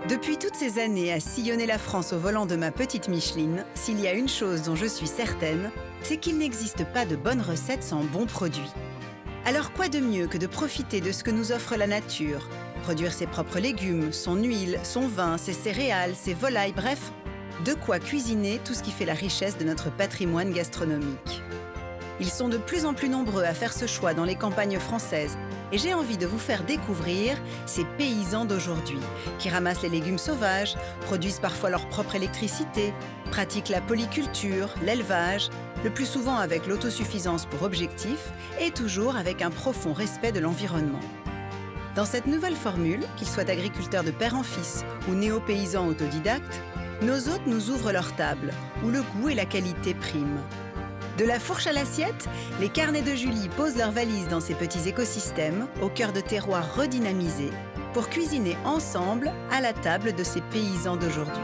Depuis toutes ces années à sillonner la France au volant de ma petite Micheline, s'il y a une chose dont je suis certaine, c'est qu'il n'existe pas de bonne recette sans bons produits. Alors quoi de mieux que de profiter de ce que nous offre la nature? Produire ses propres légumes, son huile, son vin, ses céréales, ses volailles, bref, de quoi cuisiner tout ce qui fait la richesse de notre patrimoine gastronomique. Ils sont de plus en plus nombreux à faire ce choix dans les campagnes françaises et j'ai envie de vous faire découvrir ces paysans d'aujourd'hui qui ramassent les légumes sauvages, produisent parfois leur propre électricité, pratiquent la polyculture, l'élevage, le plus souvent avec l'autosuffisance pour objectif et toujours avec un profond respect de l'environnement. Dans cette nouvelle formule, qu'ils soient agriculteurs de père en fils ou néo-paysans autodidactes, nos hôtes nous ouvrent leur table, où le goût et la qualité priment. De la fourche à l'assiette, les carnets de Julie posent leurs valises dans ces petits écosystèmes, au cœur de terroirs redynamisés, pour cuisiner ensemble à la table de ces paysans d'aujourd'hui.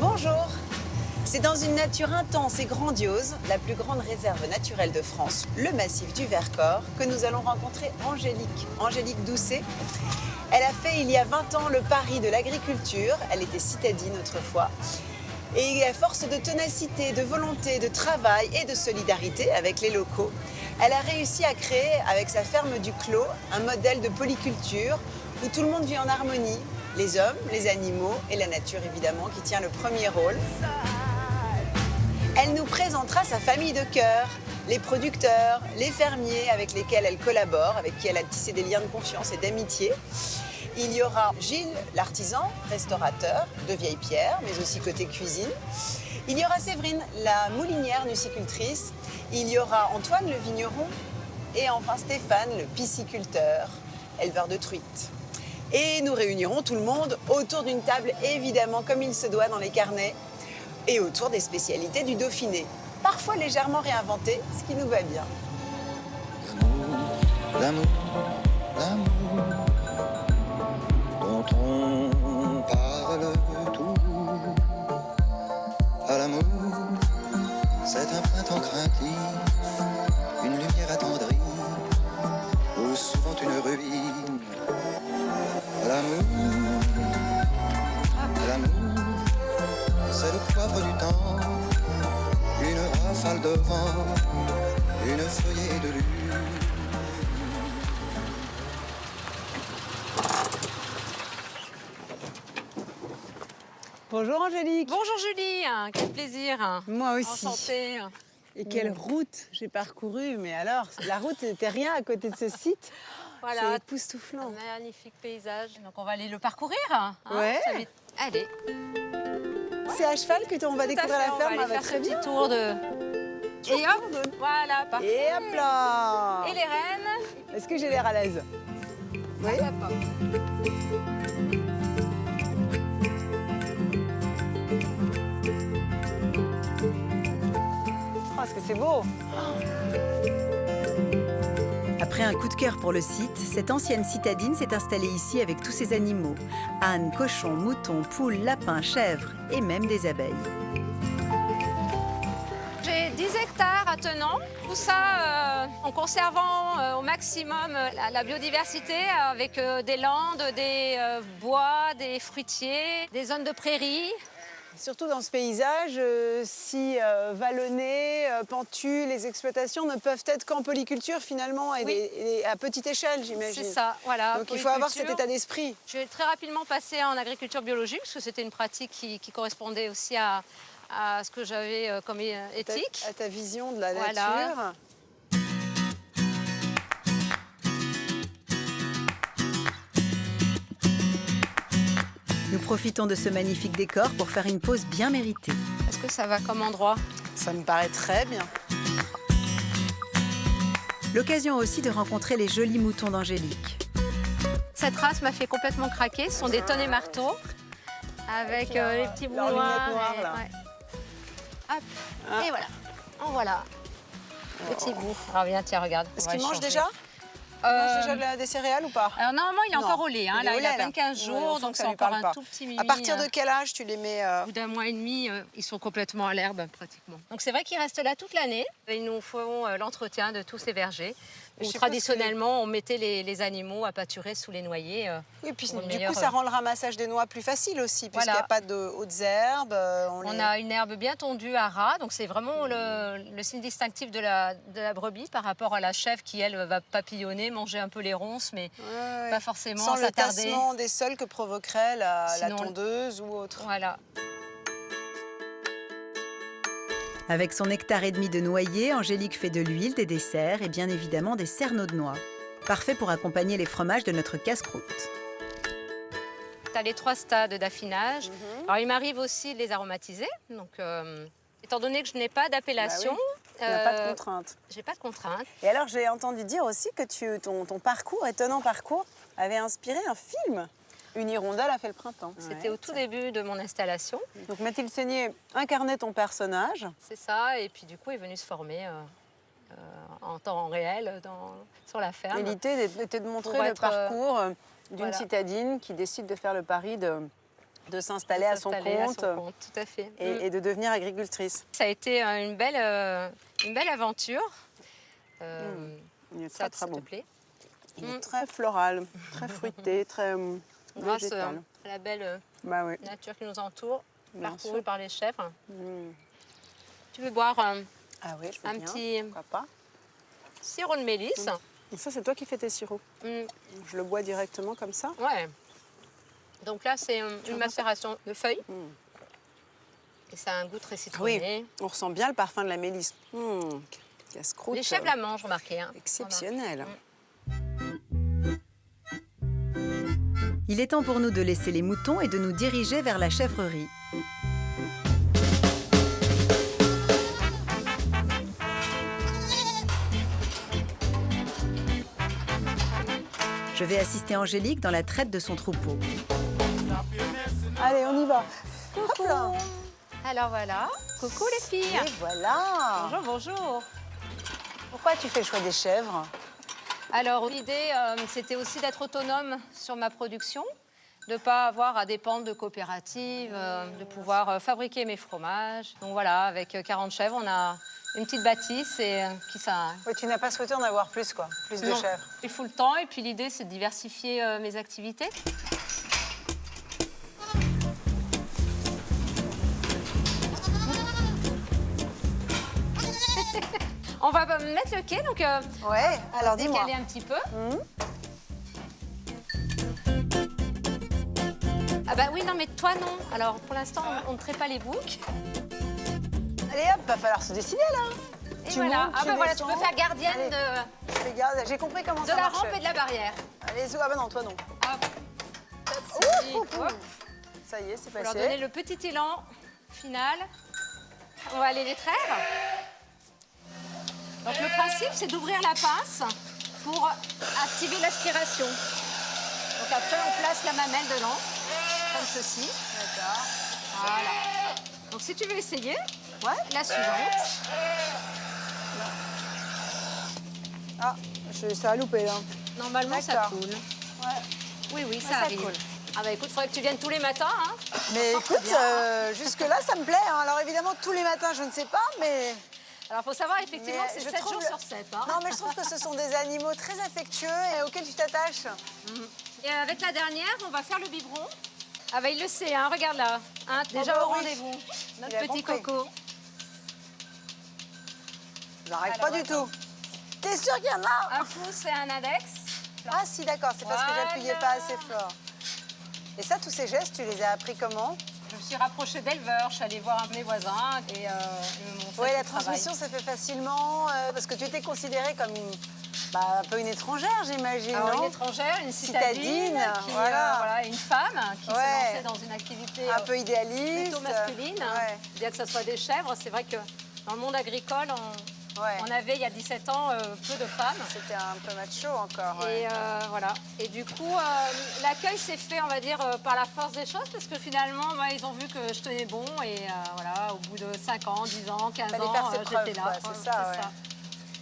Bonjour! C'est dans une nature intense et grandiose, la plus grande réserve naturelle de France, le massif du Vercors, que nous allons rencontrer Angélique Doucet. Elle a fait il y a 20 ans le pari de l'agriculture, elle était citadine autrefois. Et à force de ténacité, de volonté, de travail et de solidarité avec les locaux, elle a réussi à créer, avec sa ferme du Clos, un modèle de polyculture où tout le monde vit en harmonie, les hommes, les animaux et la nature évidemment qui tient le premier rôle. Elle nous présentera sa famille de cœur, les producteurs, les fermiers avec lesquels elle collabore, avec qui elle a tissé des liens de confiance et d'amitié. Il y aura Gilles, l'artisan, restaurateur de vieilles pierres, mais aussi côté cuisine. Il y aura Séverine, la moulinière nucicultrice. Il y aura Antoine, le vigneron. Et enfin Stéphane, le pisciculteur, éleveur de truites. Et nous réunirons tout le monde autour d'une table, évidemment, comme il se doit dans les carnets, et autour des spécialités du Dauphiné, parfois légèrement réinventées, ce qui nous va bien. L'amour, l'amour, dont on parle tout. À l'amour, c'est un printemps craintif, une lumière attendrie, ou souvent une ruine. L'amour, l'amour, c'est le poivre du temps, une rafale de vent, une feuillée de lune. Bonjour Angélique. Bonjour Julie, quel plaisir. Moi aussi. Enchantée. Et quelle route j'ai parcourue, mais alors, la route n'était rien à côté de ce site. Voilà, C'est époustouflant. un magnifique paysage. Donc on va aller le parcourir. Hein. Ouais. Allez. C'est à cheval que on va découvrir la ferme. On va aller faire ce petit tour de... Et hop, voilà, parfait. Et hop là. Et les rennes. Est-ce que j'ai l'air à l'aise? Oui. Hop, hop. Oh, est-ce que c'est beau? Après un coup de cœur pour le site, cette ancienne citadine s'est installée ici avec tous ses animaux. Ânes, cochons, moutons, poules, lapins, chèvres et même des abeilles. J'ai 10 hectares attenants, tout ça en conservant au maximum la biodiversité avec des landes, des bois, des fruitiers, des zones de prairies. Surtout dans ce paysage, si vallonné, pentu, les exploitations ne peuvent être qu'en polyculture finalement et, Oui. et à petite échelle, j'imagine. C'est ça, voilà. Donc il faut avoir cet état d'esprit. Je vais très rapidement passer en agriculture biologique parce que c'était une pratique qui correspondait aussi à ce que j'avais comme éthique. À ta vision de la Voilà. nature. Nous profitons de ce magnifique décor pour faire une pause bien méritée. Est-ce que ça va comme endroit? Ça me paraît très bien. L'occasion aussi de rencontrer les jolis moutons d'Angélique. Cette race m'a fait complètement craquer. Ce sont des tonnes et marteaux avec les petits leur bouloirs. lunette noire, là. Ouais. Hop, Ah. et voilà. En voilà. Petit bout. Alors viens, tiens, regarde. Est-ce On va qu'ils mangent échanger. déjà? mange déjà des céréales ou pas? Alors normalement, il est Non. encore au lait. Hein. Il est Là, au il a lait, à peine là. 15 Ouais, jours, l'enfant, donc ça c'est lui encore parle un pas. tout petit mimi. À partir de quel âge tu les mets Au bout d'un mois et demi, ils sont complètement à l'herbe, pratiquement. Donc c'est vrai qu'ils restent là toute l'année. Ils nous font l'entretien de tous ces vergers. Je Où suppose traditionnellement, on mettait les animaux à pâturer sous les noyers. Oui, puis pour une du meilleure, coup, ça rend le ramassage des noix plus facile aussi, puisqu'il n'y a Voilà. pas de hautes herbes. On a une herbe bien tondue à ras, donc c'est vraiment le signe distinctif de la brebis par rapport à la chèvre qui, elle, va papillonner, manger un peu les ronces, mais Ouais. pas forcément Sans le s'attarder. tassement des sols que provoquerait la Sinon, tondeuse ou autre. Voilà. Avec son hectare et demi de noyer, Angélique fait de l'huile, des desserts et bien évidemment des cerneaux de noix. Parfait pour accompagner les fromages de notre casse-croûte. Tu as les 3 stades d'affinage. Alors, il m'arrive aussi de les aromatiser. Donc, étant donné que je n'ai pas d'appellation, Il n'y a pas de contrainte. j'ai pas de contrainte. Et alors, j'ai entendu dire aussi que ton parcours, étonnant parcours, avait inspiré un film. Une hirondelle a fait le printemps. C'était au tout début de mon installation. Donc Mathilde Seigné incarnait ton personnage. C'est ça. Et puis, du coup, est venu se former en temps réel sur la ferme. Et l'idée était de montrer Pour le être, parcours d'une voilà. citadine qui décide de faire le pari de s'installer à son compte, Tout à fait. et de devenir agricultrice. Ça a été une belle aventure. Il est Ça très te bon. plaît? Il est très floral, très fruité, très Grâce végétal. à la belle Bah oui. nature qui nous entoure, Bien parcourue sûr. par les chèvres. Mm. Tu veux boire Ah oui, je veux un bien. petit Pourquoi pas. sirop de mélisse? Et ça, c'est toi qui fais tes sirops. Mm, Je le bois directement comme ça. ouais. Donc là, c'est une macération de feuilles. Mm. Et ça a un goût très citronné. On ressent bien le parfum de la mélisse. Casse-croûte. Les chèvres la mangent, remarquez. Hein. Exceptionnel. Il est temps pour nous de laisser les moutons et de nous diriger vers la chèvrerie. Je vais assister Angélique dans la traite de son troupeau. Allez, on y va. Hop là. Alors voilà. Coucou les filles. Et voilà. Bonjour, bonjour. Pourquoi tu fais le choix des chèvres? Alors, l'idée, c'était aussi d'être autonome sur ma production, de ne pas avoir à dépendre de coopératives, de pouvoir fabriquer mes fromages. Donc voilà, avec 40 chèvres, on a une petite bâtisse et qui ça. Oui, tu n'as pas souhaité en avoir plus, quoi. Plus de Non, chèvres. il faut le temps et puis l'idée, c'est de diversifier mes activités. On va mettre le quai, donc Ouais, alors dis-moi. décaler un petit peu. Ah bah oui, non, mais toi, non. Alors, pour l'instant, on ne traite pas les boucs. Allez hop, va falloir se décider là. Et Tu voilà. montes, Ah tu bah voilà, tu descends. peux faire gardienne Allez. de Les gars, j'ai compris comment ça la marche. rampe et de la barrière. Allez, ah bah non, toi non. Hop. Top, c'est dit. Ouf, ouf, Hop. Ça y est, c'est Pour leur passé. donner le petit élan final. On va aller les traire. Donc le principe, c'est d'ouvrir la pince pour activer l'aspiration. Donc après, on place la mamelle dedans, comme ceci. D'accord. Voilà. Donc si tu veux essayer, Ouais. la suivante. Ah, ça a loupé là. Normalement, ça D'accord. coule. Ouais. Oui, oui, Ouais, ça ça arrive. coule. Ah bah écoute, il faudrait que tu viennes tous les matins. Hein. Mais On sent écoute, bien. jusque-là, ça me plaît. Hein. Alors évidemment, tous les matins, je ne sais pas, mais... Alors, il faut savoir effectivement que mais c'est je 7 trouve jours le- sur 7. Hein. Non, mais je trouve que ce sont des animaux très affectueux et auxquels tu t'attaches. Et avec la dernière, on va faire le biberon. Ah bah il le sait, hein, regarde là. Hein, déjà bah au oui. rendez-vous. Notre Il a petit compris. coco. J'arrive Alors, pas du attends. tout. T'es sûr qu'il y en a? Un pouce et un index. Ah si, d'accord, c'est parce que Voilà. j'appuyais pas assez fort. Et ça, tous ces gestes, tu les as appris comment? Je me suis rapprochée d'éleveurs, je suis allée voir un de mes voisins et ils me montraient Oui, tout la le travail. transmission se fait facilement parce que tu étais considérée comme un peu une étrangère, j'imagine, Alors, non? une étrangère, une citadine, qui, voilà. voilà, une femme qui Ouais. s'est lancée dans une activité Un peu idéaliste. plutôt masculine. Ouais. Bien que ce soit des chèvres, c'est vrai que dans le monde agricole, Ouais. on avait il y a 17 ans peu de femmes. C'était un peu macho encore. Ouais. Et voilà. Et du coup, l'accueil s'est fait, on va dire, par la force des choses, parce que finalement, ils ont vu que je tenais bon. Et voilà, au bout de 5 ans, 10 ans, 15 Fallait ans, faire ses preuves, j'étais là. quoi, c'est ça, ouais.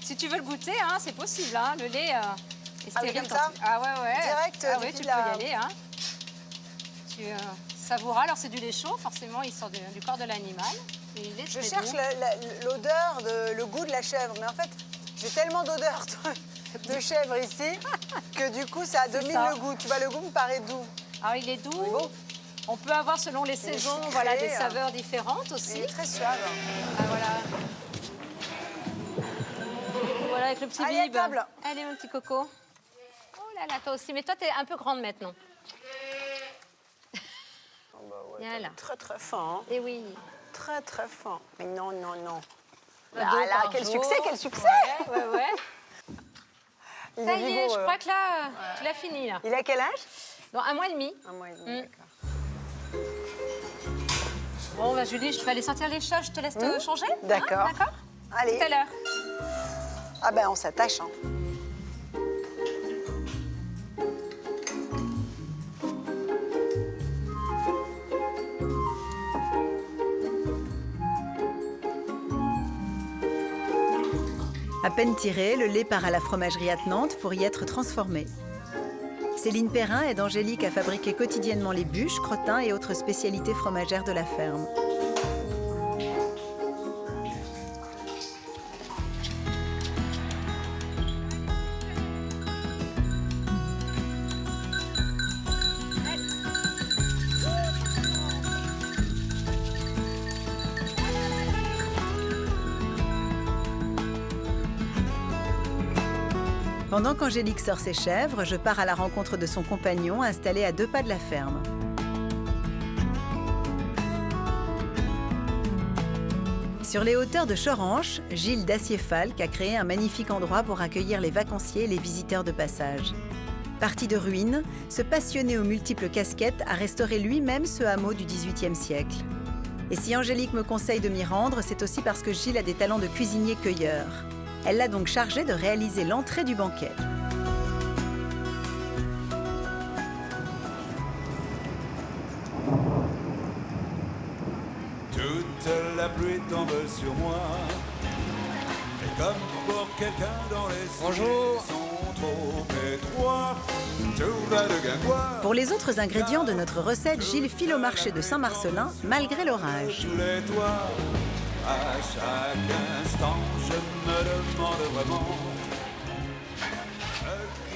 Si tu veux le goûter, hein, c'est possible. Hein, le lait est Ah oui, stérile comme ça? Ah ouais. Direct, Ah depuis ouais, tu peux la- y aller. Hein. Tu savouras. Alors c'est du lait chaud, forcément, il sort du corps de l'animal. Et il est Je très cherche bon. l'odeur, le goût de la chèvre. Mais en fait, j'ai tellement d'odeurs de chèvre ici que du coup, ça domine ça. le goût. Tu vois, le goût me paraît doux. Alors il est doux. Il est beau. On peut avoir, selon les est saisons, sucré, voilà, des hein. saveurs différentes aussi. Il est très suave. Ah, voilà. Voilà, avec le petit Allez, à bib. table. Allez, mon petit coco. Oh là là, toi aussi. Mais toi, t'es un peu grande maintenant. Oh, bah ouais, Viens là. très très fin. Hein. Eh oui. Très très fin. Mais non. Deux Ah là, par quel jour. succès, quel succès! Ouais. Il Ça y est, vigoureux, je hein. crois que là, tu l'as fini, là. Il a quel âge? Dans 1 mois et demi. 1 mois et demi, d'accord. Bon, bah, Julie, je vais aller sortir les chats. Je te laisse te changer. hein, D'accord. D'accord. Allez. Tout à l'heure. Ah ben, on s'attache. Hein. À peine tiré, le lait part à la fromagerie attenante pour y être transformé. Céline Perrin aide Angélique à fabriquer quotidiennement les bûches, crottins et autres spécialités fromagères de la ferme. Pendant qu'Angélique sort ses chèvres, je pars à la rencontre de son compagnon installé à 2 pas de la ferme. Sur les hauteurs de Choranche, Gilles Dacier-Falck a créé un magnifique endroit pour accueillir les vacanciers et les visiteurs de passage. Parti de ruines, ce passionné aux multiples casquettes a restauré lui-même ce hameau du XVIIIe siècle. Et si Angélique me conseille de m'y rendre, c'est aussi parce que Gilles a des talents de cuisinier-cueilleur. Elle l'a donc chargé de réaliser l'entrée du banquet. Toute la pluie tombe sur moi. Et comme pour quelqu'un dans les Bonjour. cieux sont trop étroits, tout va de guingois. Pour les autres ingrédients de notre recette, Gilles file au marché de Saint-Marcelin, malgré l'orage. Tous les toits, à chaque instant, je me demande vraiment.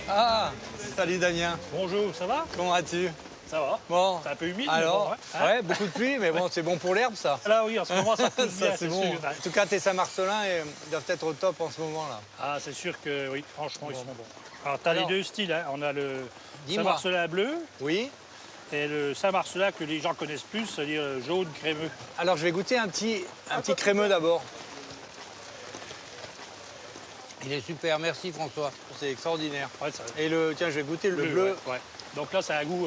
Ah, salut Damien. Bonjour, ça va? Comment vas-tu? Ça va. Bon. C'est un peu humide, Alors, mais bon, hein. ouais, beaucoup de pluie, mais bon, c'est bon pour l'herbe, ça. Là, oui, en ce moment, ça pousse Ça, bien, c'est c'est bon. sûr. En tout cas, tes Saint-Marcelin doivent être au top en ce moment, là. Ah, c'est sûr que oui, franchement, ils sont bons. Alors, tu as les Alors, deux styles. Hein. On a le dis-moi. Saint-Marcelin bleu Oui. et le Saint-Marcelin que les gens connaissent plus, c'est-à-dire jaune crémeux. Alors, je vais goûter un petit crémeux d'abord. Il est super, merci François. C'est extraordinaire. Ouais, ça- Et tiens, je vais goûter le bleu. ouais. Donc là, c'est un goût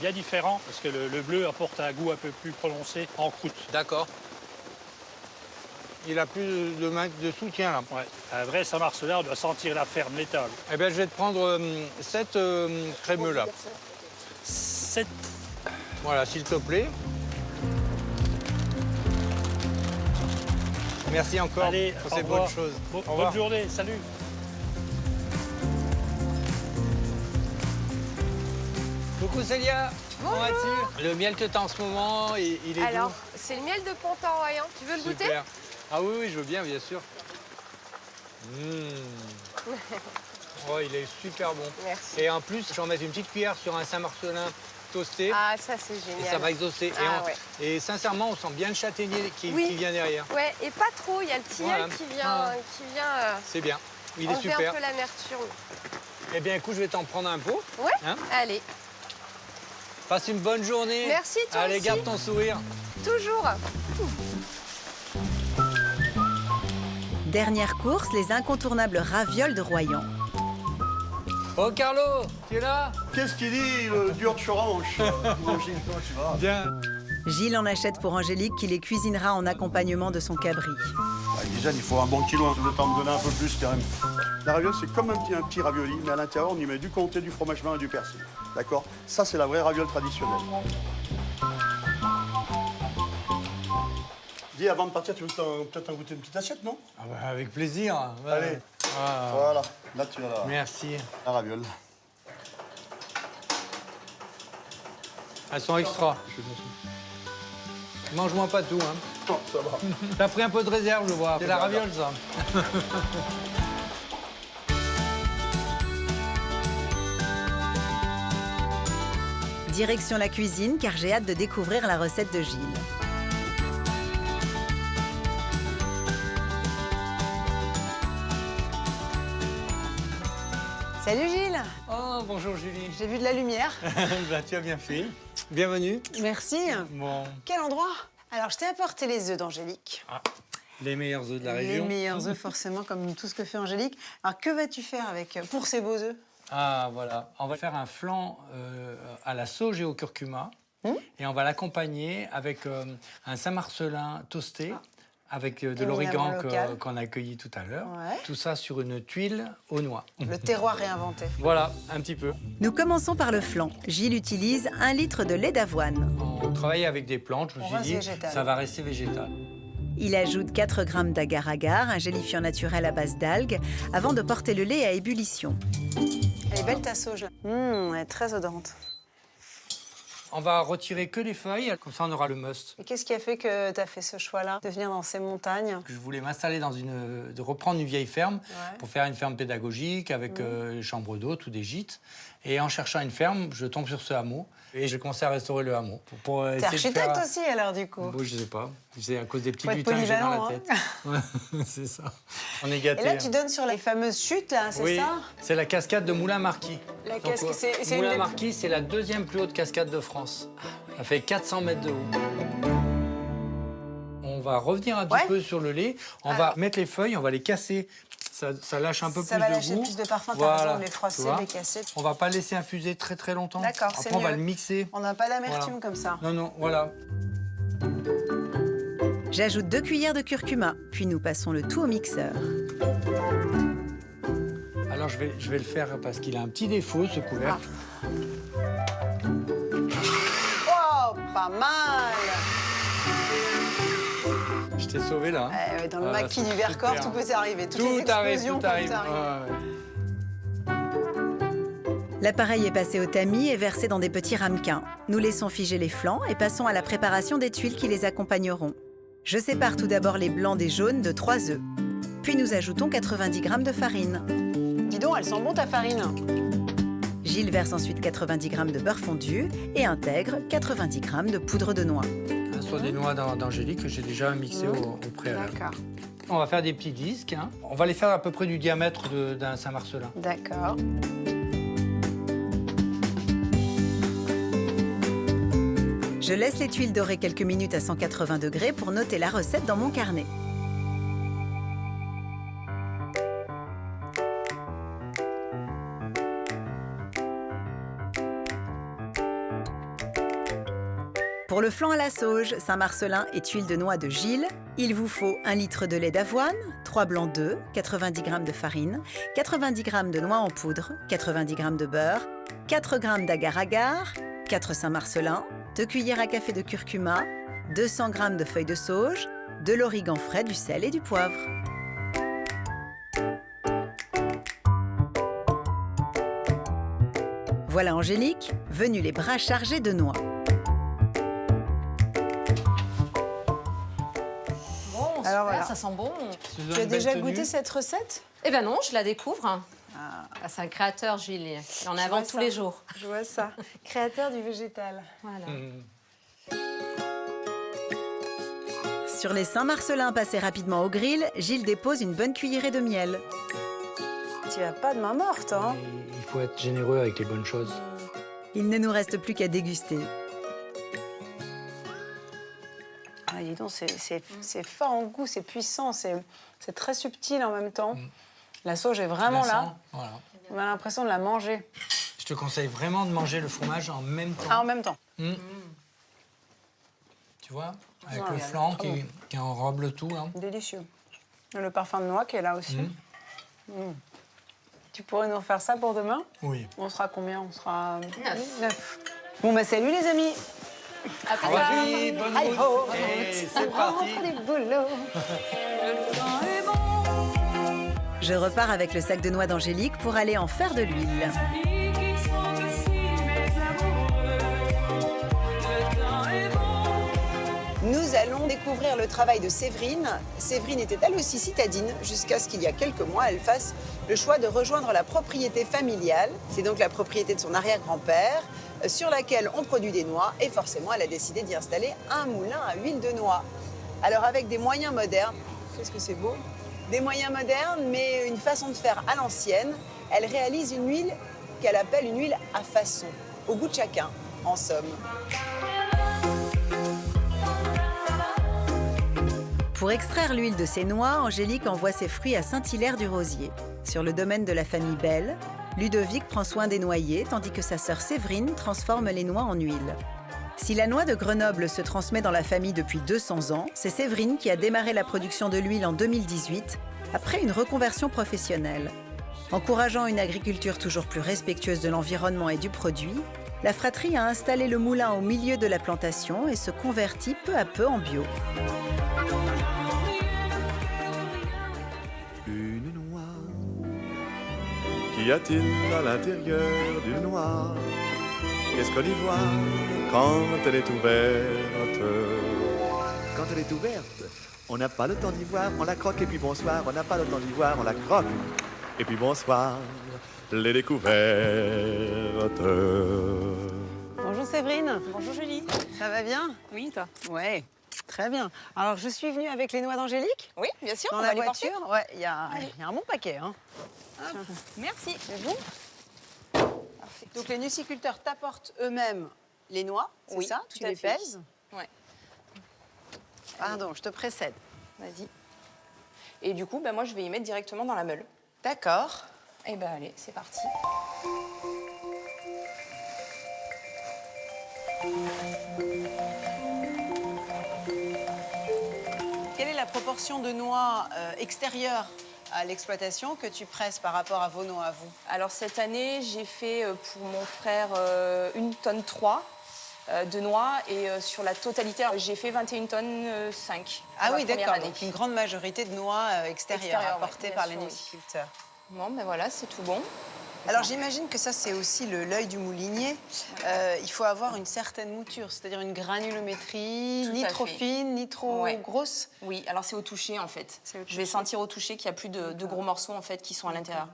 bien différent parce que le bleu apporte un goût un peu plus prononcé en croûte. D'accord. Il a plus de soutien, là. Ouais. Un vrai Saint-Marcelin, on doit sentir la ferme, l'étal. Eh bien, je vais te prendre 7 crémeux, là. 7. Voilà, s'il te plaît. Merci encore Allez, pour au ces revoir. bonnes choses. Bonne Au revoir. journée, salut. Coucou Célia. Comment vas-tu? Le miel que tu as en ce moment, il est Alors, doux. c'est le miel de Pontorroyan. Tu veux le goûter? Super. Ah oui, je veux bien sûr. Mmh. Oh, il est super bon. Merci. Et en plus, je vais en mettre une petite cuillère sur un Saint-Marcelin toasté. Ah, ça, c'est Et génial. ça va exaucer. Ah, ouais. Et sincèrement, on sent bien le châtaignier qui vient derrière. Ouais, et pas trop. Il y a le tilleul Voilà. qui vient, C'est bien. Il est enlever super. un peu l'amertume. Eh bien, écoute, je vais t'en prendre un pot. Ouais, Hein? allez. Passe une bonne journée. Merci, toi Allez, aussi. garde ton sourire. Toujours. Dernière course, les incontournables ravioles de Royan. Oh, Carlo, tu es là? Qu'est-ce qu'il dit, le dur de Choranche? Imagine, comment tu vas? Bien. Gilles en achète pour Angélique qui les cuisinera en accompagnement de son cabri. Déjà, il faut un bon kilo, je vais t'en donner un peu plus quand même. La raviole, c'est comme un petit ravioli, mais à l'intérieur, on y met du comté, du fromage blanc et du persil. D'accord? Ça, c'est la vraie raviole traditionnelle. Dis, avant de partir, tu veux peut-être en goûter une petite assiette, non? Ah bah, avec plaisir. Ouais. Allez. Ah. Voilà, là tu as Merci. la raviole. Elles sont extra. Mange-moi pas tout, hein. Oh, ça va. T'as pris un peu de réserve, je vois. C'est la raviole, ça. Direction la cuisine, car j'ai hâte de découvrir la recette de Gilles. Salut Gilles. Oh, bonjour Julie. J'ai vu de la lumière. Bah, tu as bien fait. Bienvenue. Merci. Bon, Quel endroit? Alors, je t'ai apporté les œufs d'Angélique. les meilleurs œufs de la Les région. meilleurs œufs, forcément, comme tout ce que fait Angélique. Alors, que vas-tu faire pour ces beaux œufs? Ah, voilà. On va faire un flan à la sauge et au curcuma. Et on va l'accompagner avec un Saint-Marcelin toasté. Avec de l'origan local. qu'on a cueilli tout à l'heure. Ouais. Tout ça sur une tuile aux noix. Le terroir réinventé. Voilà, un petit peu. Nous commençons par le flan. Gilles utilise 1 litre de lait d'avoine. On travaille avec des plantes, je me On suis reste dit, végétal. ça va rester végétal. Il ajoute 4 g d'agar-agar, un gélifiant naturel à base d'algues, avant de porter le lait à ébullition. Elle est belle ta sauge, là. Elle est très odorante. On va retirer que les feuilles, comme ça on aura le must. Et qu'est-ce qui a fait que tu as fait ce choix-là, de venir dans ces montagnes? Je voulais m'installer de reprendre une vieille ferme Ouais. pour faire une ferme pédagogique avec des chambres d'hôtes ou des gîtes. Et en cherchant une ferme, je tombe sur ce hameau et j'ai commencé à restaurer le hameau. Pour T'es essayer de architecte faire... aussi, alors, du coup? Bon, je sais pas. C'est à cause des petits Faut être lutins que j'ai dans la polyvalent, tête. Ouais, c'est ça. On est Et gâtés. là, tu donnes sur les fameuses chutes, là, c'est Oui, ça? c'est la cascade de Moulin-Marquis. La Donc, cascade, c'est une des- Moulin-Marquis, c'est la 2e plus haute cascade de France. Ça fait 400 mètres de haut. On va revenir un petit Ouais. peu sur le lait. On va mettre les feuilles, on va les casser. Ça lâche un peu Ça plus va de lâcher goût. plus de parfum, t'as Voilà, raison, les froisser, tu vois. les casser. On va pas laisser infuser très très longtemps. D'accord, c'est Après, on va mieux. le mixer. On n'a pas d'amertume Voilà. comme ça. Non, non, voilà. J'ajoute 2 cuillères de curcuma, puis nous passons le tout au mixeur. Alors, je vais le faire parce qu'il a un petit défaut, ce couvercle. Oh, pas mal! Je t'ai sauvé, là. hein. Dans le Voilà, maquis c'est du Vercors, super. tout peut arriver. Toutes les Tout arrive, explosions tout peuvent arrive. arriver. Ouais, ouais. L'appareil est passé au tamis et versé dans des petits ramequins. Nous laissons figer les flancs et passons à la préparation des tuiles qui les accompagneront. Je sépare tout d'abord les blancs des jaunes de 3 œufs. Puis nous ajoutons 90 g de farine. Dis donc, elle sent bon ta farine. Gilles verse ensuite 90 g de beurre fondu et intègre 90 g de poudre de noix. Soit des noix d'Angélique que j'ai déjà mixées au préalable. D'accord. On va faire des petits disques. hein. On va les faire à peu près du diamètre d'un Saint-Marcelin. D'accord. Je laisse les tuiles dorer quelques minutes à 180 degrés pour noter la recette dans mon carnet. Pour le flan à la sauge, Saint-Marcelin et tuiles de noix de Gilles, il vous faut 1 litre de lait d'avoine, 3 blancs d'œufs, 90 g de farine, 90 g de noix en poudre, 90 g de beurre, 4 g d'agar-agar, 4 Saint-Marcelin, 2 cuillères à café de curcuma, 200 g de feuilles de sauge, de l'origan frais, du sel et du poivre. Voilà Angélique, venue les bras chargés de noix. Bon, Alors, voilà. ça sent bon. Tu as déjà goûté cette recette? Eh ben non, je la découvre. Ah, c'est un créateur, Gilles. Il en Je vois invente tous ça. les jours. Je vois ça. Créateur du végétal. Voilà. Sur les Saint-Marcelin passés rapidement au grill, Gilles dépose une bonne cuillerée de miel. Tu as pas de main morte, hein? Mais il faut être généreux avec les bonnes choses. Il ne nous reste plus qu'à déguster. Ah, dis donc, c'est fort en goût, c'est puissant, c'est très subtil en même temps. La sauge est vraiment La là. sang, voilà. On a l'impression de la manger. Je te conseille vraiment de manger le fromage en même temps. Ah, en même temps. Tu vois, avec Ouais, le il y a flan très bon. qui enrobe le tout. Hein. Délicieux. Et le parfum de noix qui est là aussi. Tu pourrais nous refaire ça pour demain? Oui. On sera combien? On sera 9. 9. Bon, bah salut les amis. À plus tard. Vas-y, bonne Allez, route. ho, Et on c'est parti. rentre du boulot. Le temps est bon. Je repars avec le sac de noix d'Angélique pour aller en faire de l'huile. Nous allons découvrir le travail de Séverine. Séverine était elle aussi citadine jusqu'à ce qu'il y a quelques mois, elle fasse le choix de rejoindre la propriété familiale. C'est donc la propriété de son arrière-grand-père sur laquelle on produit des noix et forcément elle a décidé d'y installer un moulin à huile de noix. Alors avec des moyens modernes, qu'est-ce que c'est beau? Des moyens modernes mais une façon de faire à l'ancienne, elle réalise une huile qu'elle appelle une huile à façon, au goût de chacun, en somme. Pour extraire l'huile de ses noix, Angélique envoie ses fruits à Saint-Hilaire-du-Rosier. Sur le domaine de la famille Belle, Ludovic prend soin des noyers, tandis que sa sœur Séverine transforme les noix en huile. Si la noix de Grenoble se transmet dans la famille depuis 200 ans, c'est Séverine qui a démarré la production de l'huile en 2018, après une reconversion professionnelle. Encourageant une agriculture toujours plus respectueuse de l'environnement et du produit, la fratrie a installé le moulin au milieu de la plantation et se convertit peu à peu en bio. Une noix. Qu'y a-t-il à l'intérieur d'une noix? Qu'est-ce qu'on y voit quand elle est ouverte? Quand elle est ouverte, on n'a pas le temps d'y voir, on la croque et puis bonsoir. On n'a pas le temps d'y voir, on la croque et puis bonsoir. Les découvertes. Bonjour Séverine. Bonjour Julie. Ça va bien? Oui, toi? Ouais, très bien. Alors je suis venue avec les noix d'Angélique. Oui, bien sûr, Dans on la va les voiture. porter. Ouais, il y a un bon paquet. Hein. Merci. C'est bon. Donc les nuciculteurs t'apportent eux-mêmes les noix, c'est Oui, ça? tout Tu à les fait. pèses? Ouais. Pardon, je te précède. Vas-y. Et du coup, moi, je vais y mettre directement dans la meule. D'accord. Et allez, c'est parti. Quelle est la proportion de noix extérieures à l'exploitation que tu presses par rapport à vos noix à vous? Alors cette année, j'ai fait pour mon frère 1,3 tonne de noix et sur la totalité, j'ai fait 21,5 tonnes. Ah oui, d'accord. Donc une grande majorité de noix extérieures apportées ouais, par les sûr, nuciculteurs. Bon, voilà, c'est tout bon. Alors j'imagine que ça, c'est aussi l'œil du moulinier. Il faut avoir une certaine mouture, c'est-à-dire une granulométrie, Tout ni à trop fait. fine, ni trop Ouais. grosse. Oui, alors c'est au toucher en fait. C'est au Je vais toucher. sentir au toucher qu'il n'y a plus de gros morceaux en fait qui sont à l'intérieur.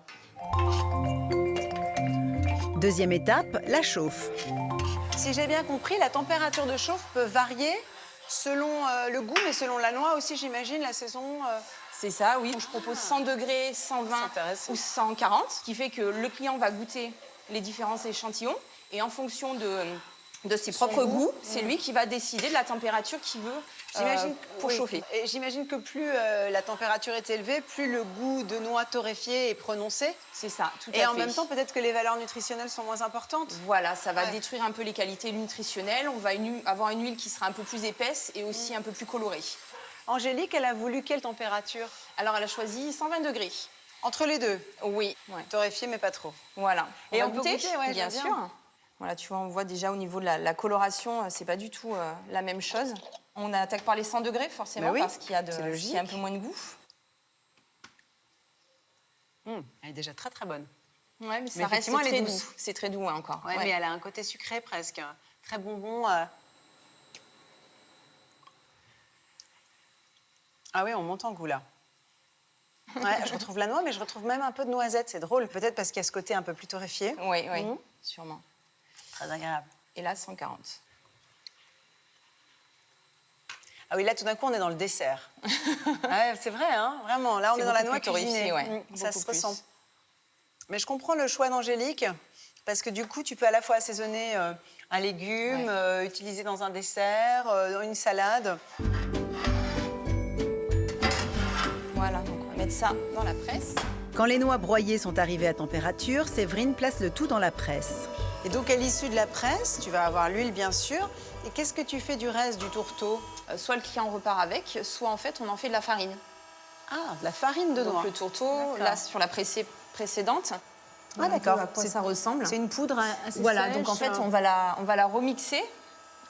Deuxième étape, la chauffe. Si j'ai bien compris, la température de chauffe peut varier selon le goût, mais selon la noix aussi, j'imagine, la saison. C'est ça, oui. Je propose 100 degrés, 120 C'est intéressant. ou 140, ce qui fait que le client va goûter les différents échantillons et en fonction de ses propres goûts, c'est lui qui va décider de la température qu'il veut pour chauffer. Et j'imagine que plus la température est élevée, plus le goût de noix torréfiée est prononcé. C'est ça, tout à fait. Et en même temps, peut-être que les valeurs nutritionnelles sont moins importantes. Voilà, ça va détruire un peu les qualités nutritionnelles. On va avoir une huile qui sera un peu plus épaisse et aussi un peu plus colorée. Angélique, elle a voulu quelle température? Alors, elle a choisi 120 degrés. Entre les deux? Oui. Ouais. Torréfiée, mais pas trop. Voilà. Et va on peut goûter, ouais, bien j'aime sûr. bien. Voilà, tu vois, on voit déjà au niveau de la coloration, c'est pas du tout la même chose. On attaque par les 100 degrés, forcément, Bah oui, parce qu'il y a c'est logique. un peu moins de goût. Elle est déjà très très bonne. Ouais, mais Mais ça reste effectivement, elle est très douce. doux. C'est très doux hein, encore. Ouais, Ouais. mais elle a un côté sucré presque. Très bonbon. Ah oui, on monte en goût là. Ouais, je retrouve la noix, mais je retrouve même un peu de noisette. C'est drôle, peut-être parce qu'il y a ce côté un peu plus torréfié. Oui, sûrement. Très agréable. Et là, 140. Ah oui, là, tout d'un coup, on est dans le dessert. Ouais, c'est vrai, hein, vraiment. Là, on C'est est dans la beaucoup noix plus torréfié, cuisinée. ouais, Ça beaucoup se plus. ressent. Mais je comprends le choix d'Angélique, parce que du coup, tu peux à la fois assaisonner un légume, utiliser dans un dessert, dans une salade. Voilà, donc on va mettre ça dans la presse. Quand les noix broyées sont arrivées à température, Séverine place le tout dans la presse. Et donc, à l'issue de la presse, tu vas avoir l'huile, bien sûr. Et qu'est-ce que tu fais du reste du tourteau? Soit le client repart avec, soit en fait, on en fait de la farine. Ah, de la farine de noix. Donc le tourteau, là, sur la pressée précédente. Ah, d'accord. À quoi ça ressemble. C'est une poudre assez Voilà, sèche. donc en fait, on va la remixer.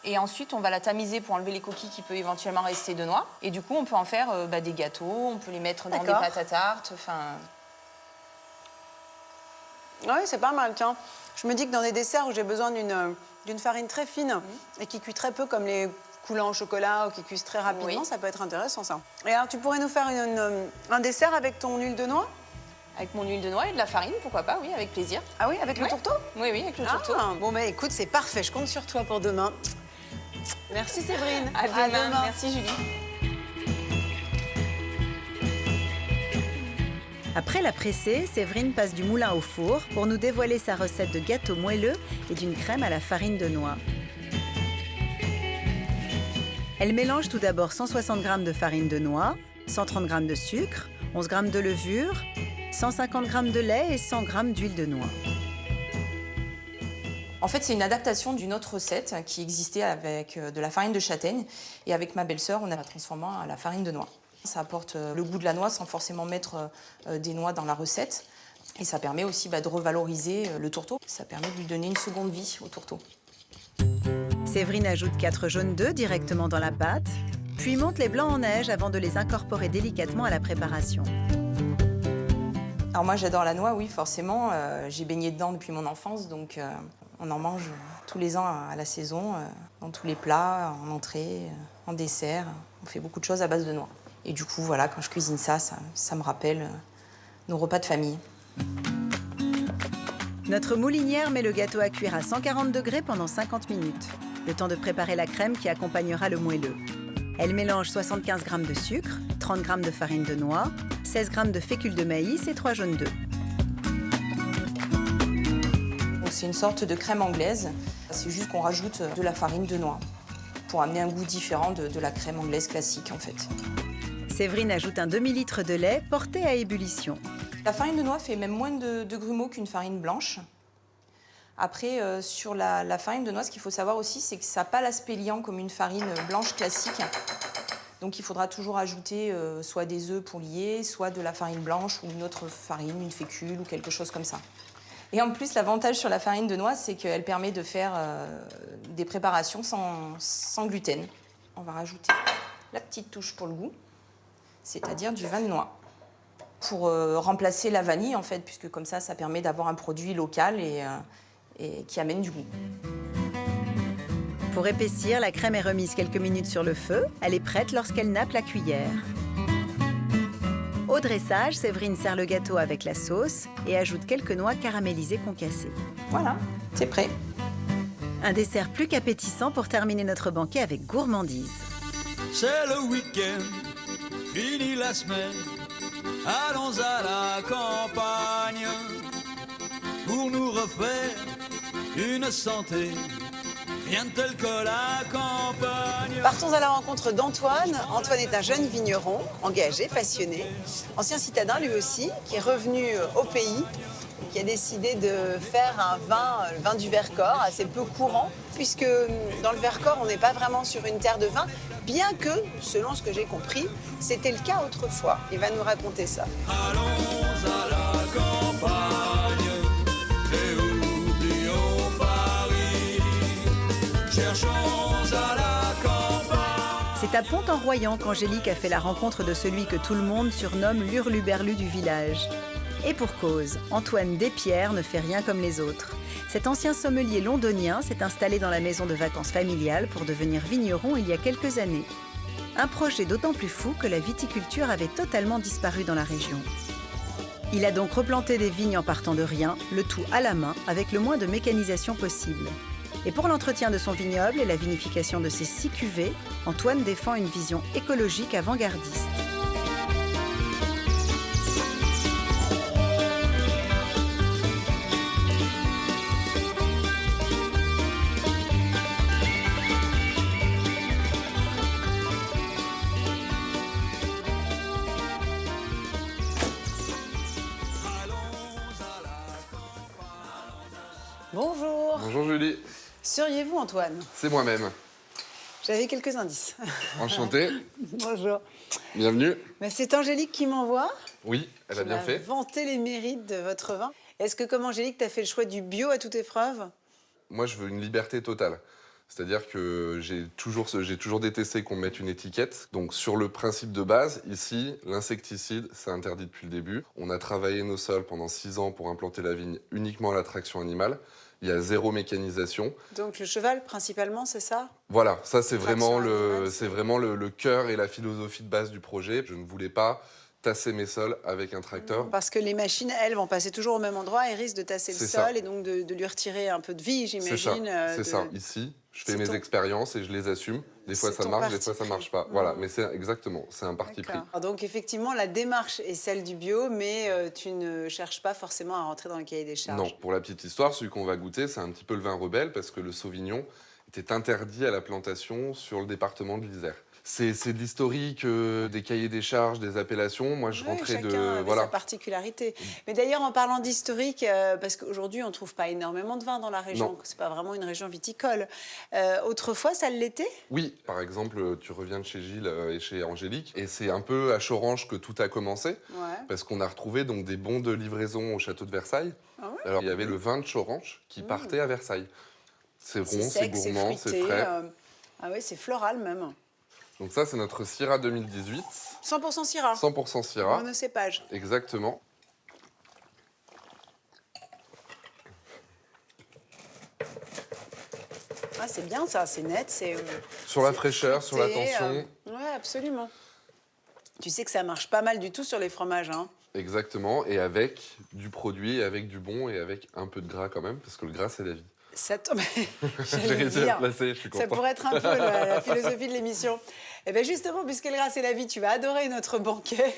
Et ensuite, on va la tamiser pour enlever les coquilles qui peuvent éventuellement rester de noix. Et du coup, on peut en faire des gâteaux, on peut les mettre dans des D'accord. pâtes à tarte. Enfin, Oui, c'est pas mal, tiens. Je me dis que dans des desserts où j'ai besoin d'une farine très fine et qui cuit très peu, comme les coulants au chocolat ou qui cuisent très rapidement, ça peut être intéressant, ça. Et alors, tu pourrais nous faire un dessert avec ton huile de noix? Avec mon huile de noix et de la farine, pourquoi pas, oui, avec plaisir. Ah oui, avec le tourteau? Oui, oui, avec le tourteau. Bon, bah écoute, c'est parfait, je compte sur toi pour demain. Merci Séverine. À demain. Merci Julie. Après la presser, Séverine passe du moulin au four pour nous dévoiler sa recette de gâteau moelleux et d'une crème à la farine de noix. Elle mélange tout d'abord 160 g de farine de noix, 130 g de sucre, 11 g de levure, 150 g de lait et 100 g d'huile de noix. En fait, c'est une adaptation d'une autre recette qui existait avec de la farine de châtaigne. Et avec ma belle-sœur, on a transformé à la farine de noix. Ça apporte le goût de la noix sans forcément mettre des noix dans la recette. Et ça permet aussi de revaloriser le tourteau. Ça permet de lui donner une seconde vie au tourteau. Séverine ajoute 4 jaunes d'œufs directement dans la pâte, puis monte les blancs en neige avant de les incorporer délicatement à la préparation. Alors moi, j'adore la noix, oui, forcément. J'ai baigné dedans depuis mon enfance, donc on en mange tous les ans à la saison, dans tous les plats, en entrée, en dessert. On fait beaucoup de choses à base de noix. Et du coup, voilà, quand je cuisine ça me rappelle nos repas de famille. Notre moulinière met le gâteau à cuire à 140 degrés pendant 50 minutes, le temps de préparer la crème qui accompagnera le moelleux. Elle mélange 75 g de sucre, 30 g de farine de noix, 16 g de fécule de maïs et 3 jaunes d'œufs. C'est une sorte de crème anglaise. C'est juste qu'on rajoute de la farine de noix pour amener un goût différent de la crème anglaise classique, en fait. Séverine ajoute un demi-litre de lait porté à ébullition. La farine de noix fait même moins de grumeaux qu'une farine blanche. Après, sur la farine de noix, ce qu'il faut savoir aussi, c'est que ça n'a pas l'aspect liant comme une farine blanche classique. Donc il faudra toujours ajouter soit des œufs pour lier, soit de la farine blanche ou une autre farine, une fécule ou quelque chose comme ça. Et en plus, l'avantage sur la farine de noix, c'est qu'elle permet de faire des préparations sans gluten. On va rajouter la petite touche pour le goût, c'est-à-dire du vin de noix, pour remplacer la vanille, en fait, puisque comme ça permet d'avoir un produit local et qui amène du goût. Pour épaissir, la crème est remise quelques minutes sur le feu. Elle est prête lorsqu'elle nappe la cuillère. Au dressage, Séverine sert le gâteau avec la sauce et ajoute quelques noix caramélisées concassées. Voilà, c'est prêt. Un dessert plus qu'appétissant pour terminer notre banquet avec gourmandise. C'est le week-end, fini la semaine, allons à la campagne pour nous refaire une santé. Rien de tel que la campagne. Partons à la rencontre d'Antoine. Antoine est un jeune vigneron, engagé, passionné, ancien citadin lui aussi, qui est revenu au pays, qui a décidé de faire un vin, le vin du Vercors, assez peu courant, puisque dans le Vercors, on n'est pas vraiment sur une terre de vin, bien que, selon ce que j'ai compris, c'était le cas autrefois. Il va nous raconter ça. Allons à la campagne et oublions Paris. Cherchons à la campagne. C'est à Pont-en-Royant qu'Angélique a fait la rencontre de celui que tout le monde surnomme l'hurluberlu du village. Et pour cause, Antoine Despierres ne fait rien comme les autres. Cet ancien sommelier londonien s'est installé dans la maison de vacances familiale pour devenir vigneron il y a quelques années. Un projet d'autant plus fou que la viticulture avait totalement disparu dans la région. Il a donc replanté des vignes en partant de rien, le tout à la main, avec le moins de mécanisation possible. Et pour l'entretien de son vignoble et la vinification de ses 6 cuvées, Antoine défend une vision écologique avant-gardiste. Bonjour. Bonjour Julie, Seriez-vous Antoine? c'est moi-même. J'avais quelques indices. Enchanté, Bonjour. bienvenue. Mais c'est Angélique qui m'envoie. Oui, elle a bien fait. Vanter les mérites de votre vin. Est-ce que, comme Angélique, tu as fait le choix du bio à toute épreuve? Moi, je veux une liberté totale. C'est-à-dire que j'ai toujours détesté qu'on mette une étiquette. Donc sur le principe de base, ici, l'insecticide, c'est interdit depuis le début. On a travaillé nos sols pendant 6 ans pour implanter la vigne uniquement à la traction animale. Il y a 0 mécanisation. Donc le cheval, principalement, c'est ça? Voilà, ça c'est Traction vraiment, animale, c'est vraiment le cœur et la philosophie de base du projet. Je ne voulais pas tasser mes sols avec un tracteur. Parce que les machines, elles, vont passer toujours au même endroit et risquent de tasser le C'est sol ça. et donc de lui retirer un peu de vie, j'imagine. C'est ça. Ici, je fais mes expériences et je les assume. Des fois C'est ça ton marche, des parti fois ça pris. marche pas. Voilà, mais c'est exactement, c'est un parti pris. D'accord. Donc effectivement, la démarche est celle du bio, mais tu ne cherches pas forcément à rentrer dans le cahier des charges. Non, pour la petite histoire, celui qu'on va goûter, c'est un petit peu le vin rebelle parce que le Sauvignon était interdit à la plantation sur le département de l'Isère. C'est de l'historique, des cahiers des charges, des appellations. Moi, je rentrais chacun de... avait Voilà. sa particularité. Mais d'ailleurs, en parlant d'historique, parce qu'aujourd'hui, on ne trouve pas énormément de vin dans la région. Ce n'est pas vraiment une région viticole. Autrefois, ça l'était? Oui, par exemple, tu reviens de chez Gilles et chez Angélique, et c'est un peu à Chorange que tout a commencé, parce qu'on a retrouvé donc des bons de livraison au château de Versailles. Ah ouais? Alors, il y avait le vin de Chorange qui partait à Versailles. C'est rond, c'est sec, gourmand, c'est fruité, frais. Ah oui, c'est floral même. Donc ça, c'est notre Syrah 2018. 100% Syrah. 100% Syrah. Monocépage. Exactement. Ah, c'est bien ça, c'est net, c'est... Sur la fraîcheur, sur la fruité, tension. Oui, absolument. Tu sais que ça marche pas mal du tout sur les fromages, hein. Exactement, et avec du produit, avec du bon et avec un peu de gras quand même, parce que le gras, c'est la vie. Ça tombe. J'ai réussi à le placer, je suis content. Ça pourrait être un peu la philosophie de l'émission. Et bien justement, puisque le gras c'est la vie, tu vas adorer notre banquet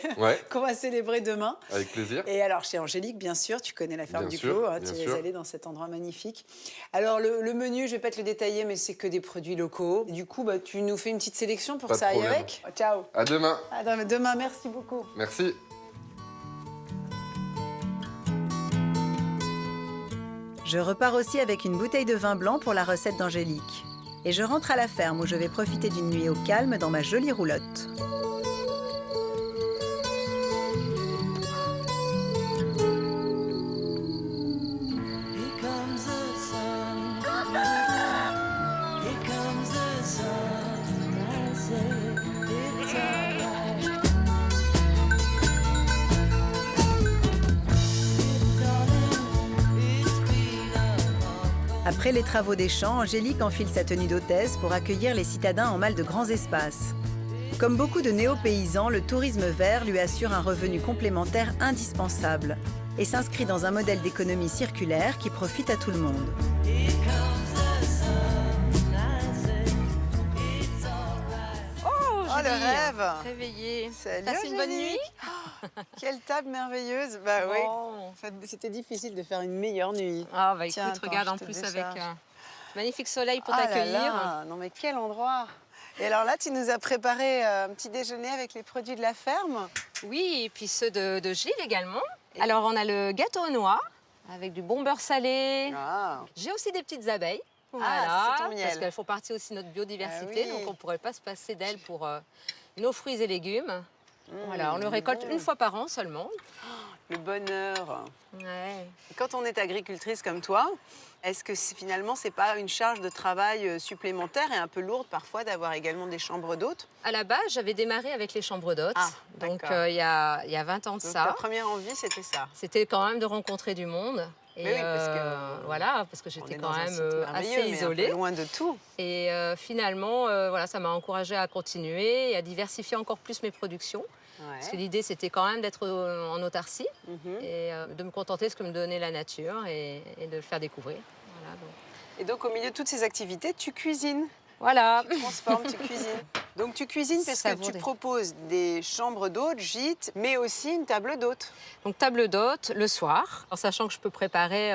qu'on va célébrer demain. Avec plaisir. Et alors chez Angélique, bien sûr, tu connais la ferme du Clos, hein, tu es allée dans cet endroit magnifique. Alors le menu, je vais pas te le détailler, mais c'est que des produits locaux. Du coup, bah, tu nous fais une petite sélection pour que ça aille avec. Ciao. À demain. À demain, merci beaucoup. Merci. Je repars aussi avec une bouteille de vin blanc pour la recette d'Angélique. Et je rentre à la ferme où je vais profiter d'une nuit au calme dans ma jolie roulotte. Après les travaux des champs, Angélique enfile sa tenue d'hôtesse pour accueillir les citadins en mal de grands espaces. Comme beaucoup de néo-paysans, le tourisme vert lui assure un revenu complémentaire indispensable et s'inscrit dans un modèle d'économie circulaire qui profite à tout le monde. Oh, le rêve! Réveillée. Salut, Passez une bonne nuit? Quelle table merveilleuse! Bah oui, c'était difficile de faire une meilleure nuit. Ah bah Tiens, écoute, attends, regarde je en te plus décharge. avec magnifique soleil pour Ah là t'accueillir. là, non mais quel endroit! Et alors là, tu nous as préparé un petit déjeuner avec les produits de la ferme. Oui, et puis ceux de Gilles également. Alors on a le gâteau aux noix avec du bon beurre salé. Ah. J'ai aussi des petites abeilles. Ah, Voilà, ça, c'est ton miel. parce qu'elles font partie aussi de notre biodiversité, Ah oui. donc on ne pourrait pas se passer d'elles pour nos fruits et légumes. Voilà, on le récolte une fois par an seulement. Le bonheur. Ouais. Quand on est agricultrice comme toi, est-ce que finalement, c'est pas une charge de travail supplémentaire et un peu lourde parfois d'avoir également des chambres d'hôtes? À la base, j'avais démarré avec les chambres d'hôtes, Ah, donc d'accord. il y a 20 ans de Donc, ça. ta première envie, c'était ça. C'était quand même de rencontrer du monde. Et Mais oui, parce que voilà, parce que on j'étais est quand dans un même site assez merveilleux, mais un peu isolée. loin de tout. Et finalement, voilà, ça m'a encouragée à continuer et à diversifier encore plus mes productions. Parce que l'idée, c'était quand même d'être en autarcie et de me contenter de ce que me donnait la nature et de le faire découvrir. Voilà, donc. Et donc, au milieu de toutes ces activités, tu cuisines. Voilà. Tu transformes, tu cuisines. Donc, tu cuisines parce que tu Savouré. proposes des chambres d'hôtes, gîtes, mais aussi une table d'hôtes. Donc table d'hôtes le soir, en sachant que je peux préparer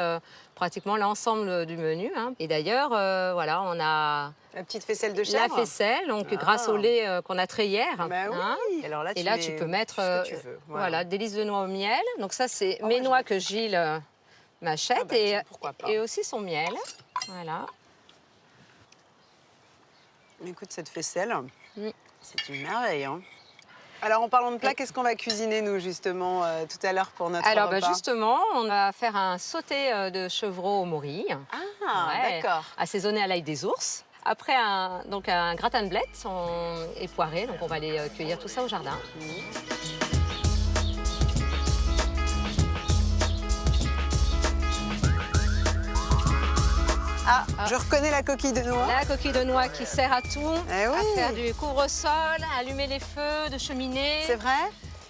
pratiquement l'ensemble du menu. Hein. Et d'ailleurs, voilà, on a la petite faisselle de la chèvre. faisselle, donc grâce au lait qu'on a trait hier. Bah oui. Hein. Alors là, Et là, tu peux mettre ce que tu veux. voilà, des lisses de noix au miel. Donc ça, c'est Oh, mes ouais, noix que Gilles m'achète Ah bah tiens, pourquoi pas. et aussi son miel. Voilà. Écoute, cette faisselle, Mm. c'est une merveille. Hein. Alors, en parlant de plats, qu'est-ce qu'on va cuisiner, nous, justement, tout à l'heure pour notre Alors, repas? justement, on va faire un sauté de chevreau au morille. Ah, Ouais, d'accord. assaisonné à l'ail des ours. Après donc un gratin de blettes et poirées, donc on va aller cueillir tout ça au jardin. Ah, je reconnais la coquille de noix. La coquille de noix qui sert à tout, Eh oui. à faire du couvre-sol, à allumer les feux de cheminée. C'est vrai?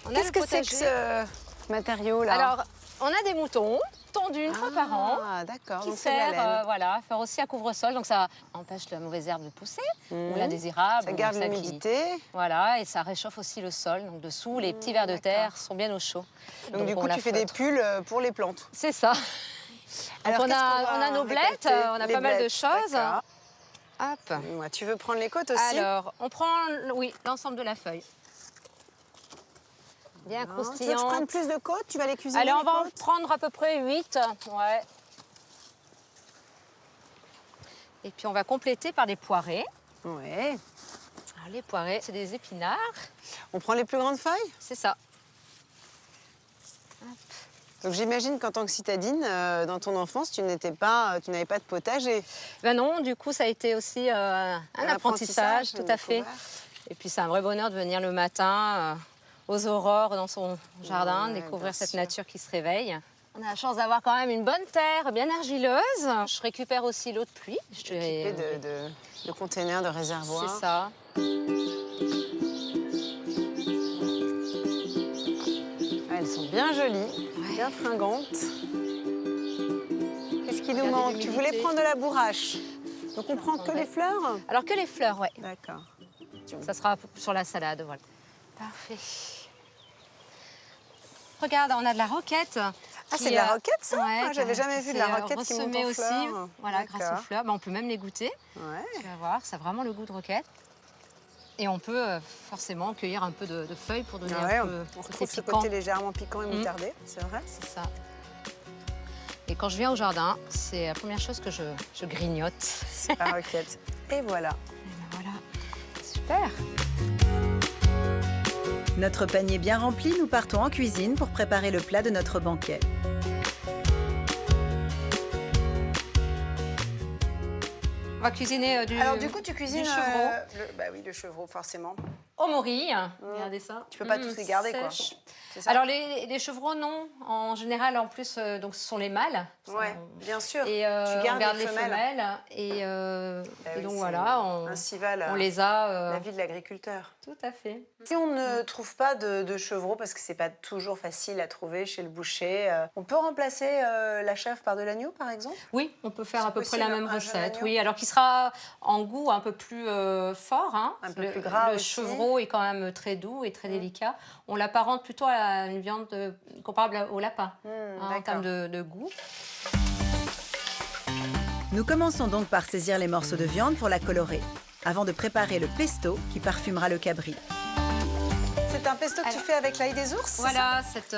On a Qu'est-ce le que c'est que potager. ce matériau-là? Alors, on a des moutons tondus une fois par an. Ah, d'accord. Qui Donc c'est de la sert laine. voilà, à faire aussi un couvre-sol, donc ça empêche la mauvaise herbe de pousser, ou l'indésirable. Ça ou garde celle qui- l'humidité. Voilà, et ça réchauffe aussi le sol. Donc dessous, les petits vers de terre sont bien au chaud. Donc du on coup, la tu fais des feutre. pulls pour les plantes. C'est ça. Alors, Donc on qu'est-ce qu'on a va nos blettes, récolter? on a Les pas mal de blettes, choses. d'accord. Hop. Ouais, tu veux prendre les côtes aussi? Alors, on prend oui, l'ensemble de la feuille. Bien Tu veux que je croustillante. prenne plus de côtes? Tu vas les cuisiner? Allez, on les va en côtes prendre à peu près 8. Ouais. Et puis on va compléter par des poirées. Ouais. Alors, les poirées, c'est des épinards. On prend les plus grandes feuilles? C'est ça. Donc j'imagine qu'en tant que citadine, dans ton enfance, tu n'avais pas de potager. Ben non, du coup, ça a été aussi un apprentissage, tout à fait. Et puis c'est un vrai bonheur de venir le matin aux aurores dans son jardin, Ouais, découvrir bien cette sûr. nature qui se réveille. On a la chance d'avoir quand même une bonne terre, bien argileuse. Je récupère aussi l'eau de pluie. Équipée de containers, de réservoirs. C'est ça. Ah, elles sont bien jolies, bien fringantes. Qu'est-ce qui nous Regardez manque? Tu voulais l'humidité. prendre de la bourrache. Donc on prend que les fleurs? Alors que les fleurs, ouais. D'accord. Ça sera sur la salade, voilà. Parfait. Regarde, on a de la roquette. Ah, c'est de la roquette, ça? Ah, j'avais jamais vu de la c'est, roquette qui monte ressemée en aussi, fleurs. voilà, grâce aux D'accord. fleurs. Ben, on peut même les goûter. Ouais. Tu vas voir, ça a vraiment le goût de roquette. Et on peut forcément cueillir un peu de feuilles pour donner Ouais, un on peu retrouve ce piquant. côté légèrement piquant et moutarde, c'est vrai? C'est ça. Et quand je viens au jardin, c'est la première chose que je grignote. La roquette. Et voilà. Et ben voilà, super. Notre panier bien rempli, nous partons en cuisine pour préparer le plat de notre banquet. On va cuisiner du Alors du coup, tu cuisines chevreau. Bah oui, le chevreau, forcément. au morille. Regardez ça. Tu peux pas tous les garder, quoi. Sèche. C'est ça? Alors les chevreaux, non. En général, en plus, donc ce sont les mâles. Ouais, bien sûr. Et tu on gardes garde les femelles. Et Bah oui, donc c'est voilà, ainsi va on les a. la vie de l'agriculteur. Tout à fait. Si on ne trouve pas de chevreau, parce que c'est pas toujours facile à trouver chez le boucher, on peut remplacer la chèvre par de l'agneau, par exemple? Oui, on peut faire C'est à peu près la possible, même un jeune recette. agneau? Oui, alors qui sera en goût un peu plus fort. Hein. Un peu plus gras Le aussi. chevreau est quand même très doux et très délicat. On l'apparente plutôt à une viande comparable au lapin en d'accord. termes de goût. Nous commençons donc par saisir les morceaux de viande pour la colorer, avant de préparer le pesto qui parfumera le cabri. C'est un pesto que tu fais avec l'ail des ours? Voilà, cette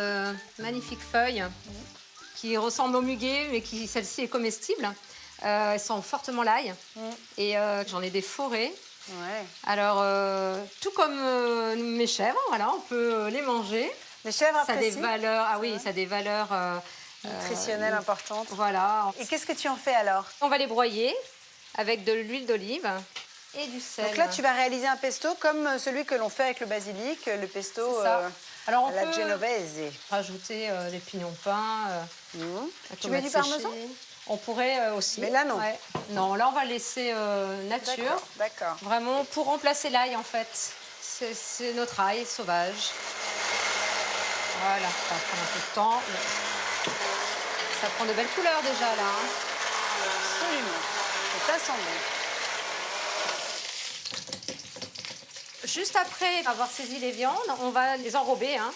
magnifique feuille qui ressemble au muguet, mais qui celle-ci est comestible. Elles sent fortement l'ail et j'en ai des forêts. Ouais. Alors, tout comme mes chèvres, voilà, on peut les manger. Les chèvres Ça a des apprécient? valeurs, ah oui, ça a des valeurs Nutritionnelles importantes. Voilà. Et qu'est-ce que tu en fais alors? On va les broyer avec de l'huile d'olive et du sel. Donc là, tu vas réaliser un pesto comme celui que l'on fait avec le basilic, le pesto C'est ça. Alors, on à la peut genovese. rajouter des pignons peints. La Tu mets du tomate parmesan? séchée. On pourrait aussi. Mais là, non. Ouais. Non, là, on va laisser nature. D'accord. Vraiment pour remplacer l'ail, en fait. C'est notre ail sauvage. Voilà, ça va prendre un peu de temps. mais ça prend de belles couleurs déjà, là. Hein. Absolument. Et ça sent bon. Juste après avoir saisi les viandes, on va les enrober, hein,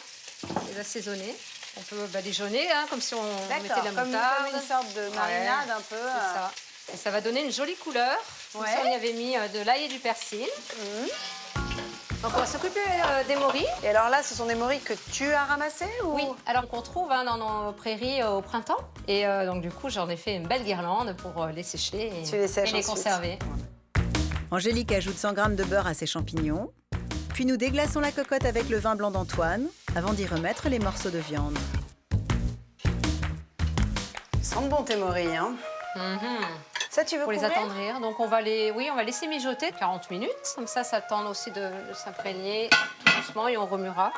les assaisonner. On peut badigeonner, hein, comme si on mettait de la comme moutarde. une sorte de marinade Ouais, un peu. c'est ça. Et ça va donner une jolie couleur. Comme si on y avait mis de l'ail et du persil. Donc on va s'occuper des morilles. Et alors là, ce sont des morilles que tu as ramassées ou... Oui, alors qu'on trouve hein, dans nos prairies au printemps. Et donc du coup, j'en ai fait une belle guirlande pour les sécher et, Tu les sèches et les ensuite. conserver. Angélique ajoute 100 g de beurre à ses champignons. Puis nous déglaçons la cocotte avec le vin blanc d'Antoine avant d'y remettre les morceaux de viande. Ils sentent bon tes morilles, hein? Ça, tu veux pour les couvrir? attendrir. Donc on va laisser mijoter 40 minutes. Comme ça le temps aussi de s'imprégner tout doucement et on remuera.